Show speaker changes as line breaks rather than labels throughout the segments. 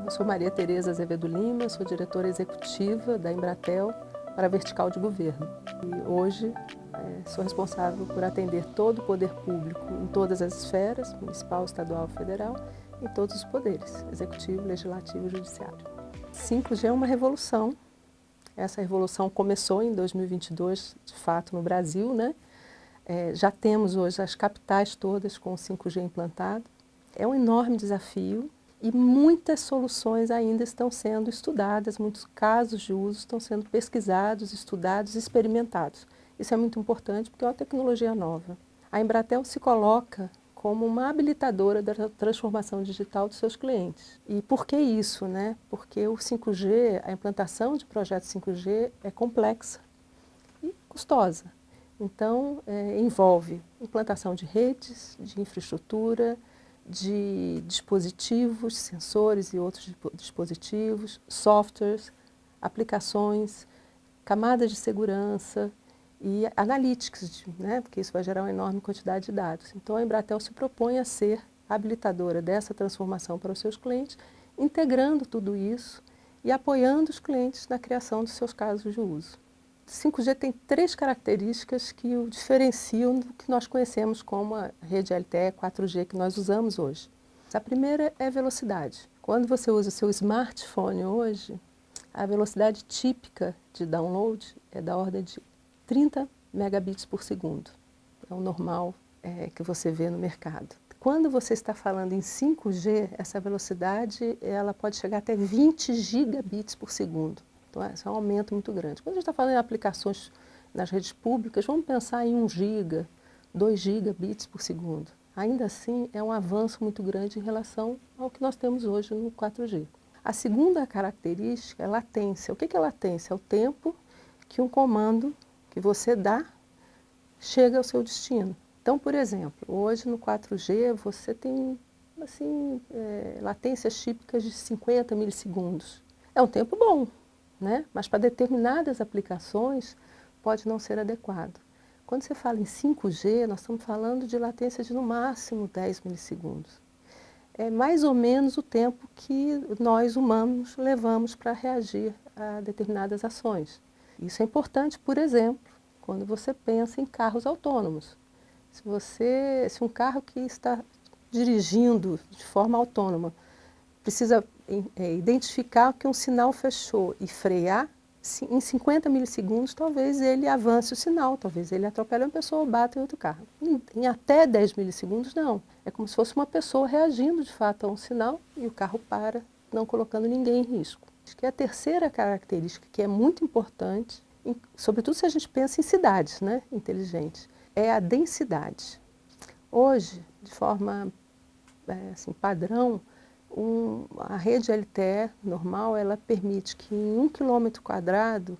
Eu sou Maria Tereza Azevedo Lima, sou diretora executiva da Embratel para a Vertical de Governo. E hoje sou responsável por atender todo o poder público em todas as esferas, municipal, estadual, federal, em todos os poderes, executivo, legislativo e judiciário. 5G é uma revolução. Essa revolução começou em 2022, de fato, no Brasil, né? Já temos hoje as capitais todas com 5G implantado. É um enorme desafio e muitas soluções ainda estão sendo estudadas, muitos casos de uso estão sendo pesquisados, estudados, experimentados. Isso é muito importante porque é uma tecnologia nova. A Embratel se coloca como uma habilitadora da transformação digital dos seus clientes. E por que isso, né? Porque o 5G, a implantação de projetos 5G é complexa e custosa. Então, envolve implantação de redes, de infraestrutura, de dispositivos, sensores e outros dispositivos, softwares, aplicações, camadas de segurança e analytics, né? Porque isso vai gerar uma enorme quantidade de dados. Então, a Embratel se propõe a ser habilitadora dessa transformação para os seus clientes, integrando tudo isso e apoiando os clientes na criação dos seus casos de uso. 5G tem 3 características que o diferenciam do que nós conhecemos como a rede LTE 4G que nós usamos hoje. A primeira é velocidade. Quando você usa o seu smartphone hoje, a velocidade típica de download é da ordem de 30 megabits por segundo. É o normal que você vê no mercado. Quando você está falando em 5G, essa velocidade ela pode chegar até 20 gigabits por segundo. Então, esse é um aumento muito grande. Quando a gente está falando em aplicações nas redes públicas, vamos pensar em 1 giga, 2 gigabits por segundo. Ainda assim, é um avanço muito grande em relação ao que nós temos hoje no 4G. A segunda característica é latência. O que é latência? É o tempo que um comando que você dá chega ao seu destino. Então, por exemplo, hoje no 4G você tem assim, latências típicas de 50 milissegundos. É um tempo bom, né? Mas para determinadas aplicações pode não ser adequado. Quando você fala em 5G, nós estamos falando de latência de no máximo 10 milissegundos. É mais ou menos o tempo que nós humanos levamos para reagir a determinadas ações. Isso é importante, por exemplo, quando você pensa em carros autônomos. Se um carro que está dirigindo de forma autônoma precisa identificar que um sinal fechou e frear, em 50 milissegundos talvez ele avance o sinal, talvez ele atropele uma pessoa ou bata em outro carro. Em até 10 milissegundos não. É como se fosse uma pessoa reagindo de fato a um sinal e o carro para, não colocando ninguém em risco. Acho que a terceira característica que é muito importante, sobretudo se a gente pensa em cidades, né, inteligentes, é a densidade. Hoje, de forma assim, padrão, a rede LTE normal, ela permite que em 1 km²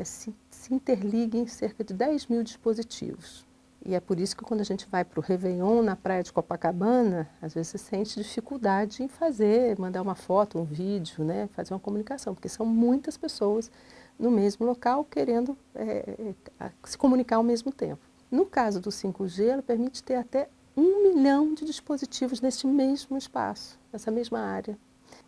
se interliguem cerca de 10 mil dispositivos. E é por isso que quando a gente vai para o Réveillon, na praia de Copacabana, às vezes você sente dificuldade em mandar uma foto, um vídeo, né, fazer uma comunicação, porque são muitas pessoas no mesmo local querendo se comunicar ao mesmo tempo. No caso do 5G, ela permite ter até 1 milhão de dispositivos nesse mesmo espaço, nessa mesma área,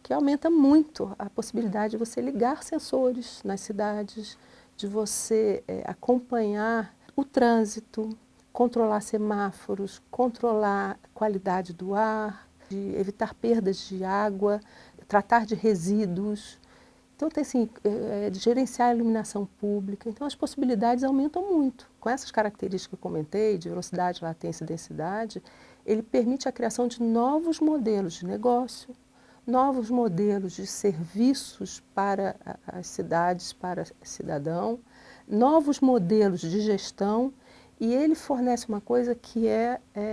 que aumenta muito a possibilidade de você ligar sensores nas cidades, de você acompanhar o trânsito, controlar semáforos, controlar a qualidade do ar, de evitar perdas de água, tratar de resíduos. Então, tem assim, de gerenciar a iluminação pública. Então, as possibilidades aumentam muito. Com essas características que eu comentei, de velocidade, latência e densidade, ele permite a criação de novos modelos de negócio, novos modelos de serviços para as cidades, para o cidadão, novos modelos de gestão, e ele fornece uma coisa que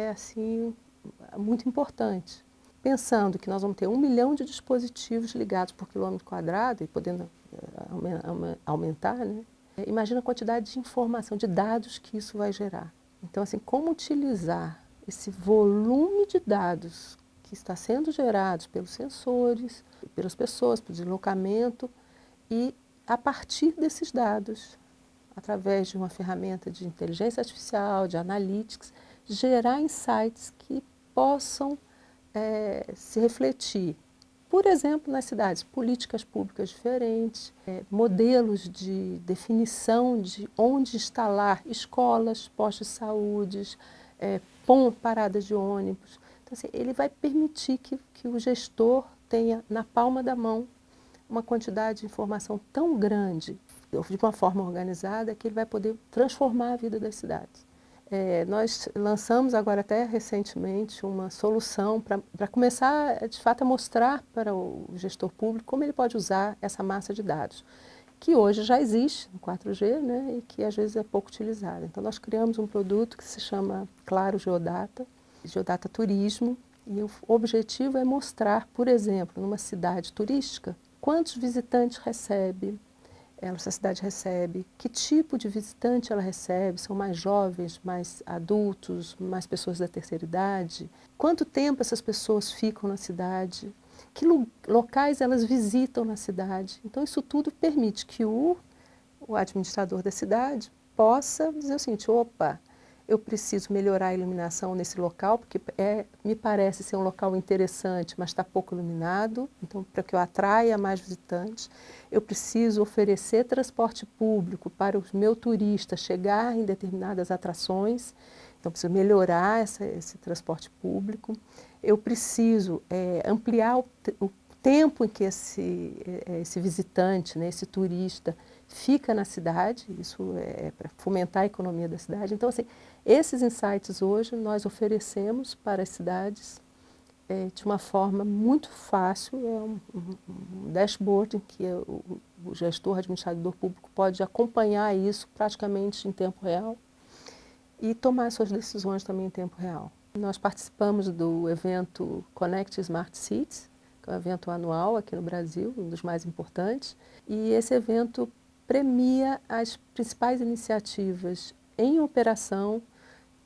assim, muito importante. Pensando que nós vamos ter 1 milhão de dispositivos ligados por quilômetro quadrado e podendo aumentar, né? Imagina a quantidade de informação, de dados que isso vai gerar. Então, assim, como utilizar esse volume de dados que está sendo gerado pelos sensores, pelas pessoas, pelo deslocamento, e a partir desses dados, através de uma ferramenta de inteligência artificial, de analytics, gerar insights que possam se refletir por exemplo, nas cidades, políticas públicas diferentes, modelos de definição de onde instalar escolas, postos de saúde, paradas de ônibus. Então, assim, ele vai permitir que o gestor tenha na palma da mão uma quantidade de informação tão grande, de uma forma organizada, que ele vai poder transformar a vida das cidades. Nós lançamos agora até recentemente uma solução para começar, de fato, a mostrar para o gestor público como ele pode usar essa massa de dados, que hoje já existe no 4G, né, e que às vezes é pouco utilizada. Então nós criamos um produto que se chama Claro Geodata, Geodata Turismo, e o objetivo é mostrar, por exemplo, numa cidade turística, quantos visitantes essa cidade recebe, que tipo de visitante ela recebe, são mais jovens, mais adultos, mais pessoas da terceira idade, quanto tempo essas pessoas ficam na cidade, que locais elas visitam na cidade. Então isso tudo permite que o administrador da cidade possa dizer o seguinte: opa, eu preciso melhorar a iluminação nesse local, porque me parece ser um local interessante, mas está pouco iluminado, então para que eu atraia mais visitantes. Eu preciso oferecer transporte público para o meu turista chegar em determinadas atrações, então preciso melhorar esse transporte público. Eu preciso ampliar o tempo em que esse visitante, né, esse turista, fica na cidade, isso é para fomentar a economia da cidade. Então, assim, esses insights hoje nós oferecemos para as cidades de uma forma muito fácil, um dashboard em que o gestor, administrador público pode acompanhar isso praticamente em tempo real e tomar suas decisões também em tempo real. Nós participamos do evento Connect Smart Cities, que é um evento anual aqui no Brasil, um dos mais importantes, e esse evento premia as principais iniciativas em operação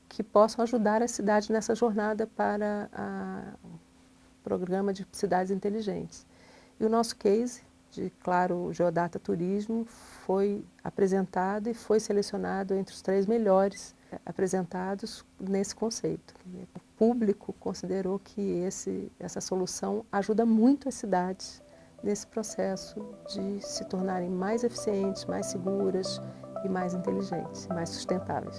que possam ajudar a cidade nessa jornada para o programa de cidades inteligentes. E o nosso case de Claro Geodata Turismo foi apresentado e foi selecionado entre os 3 melhores apresentados nesse conceito. O público considerou que essa solução ajuda muito as cidades nesse processo de se tornarem mais eficientes, mais seguras e mais inteligentes, mais sustentáveis.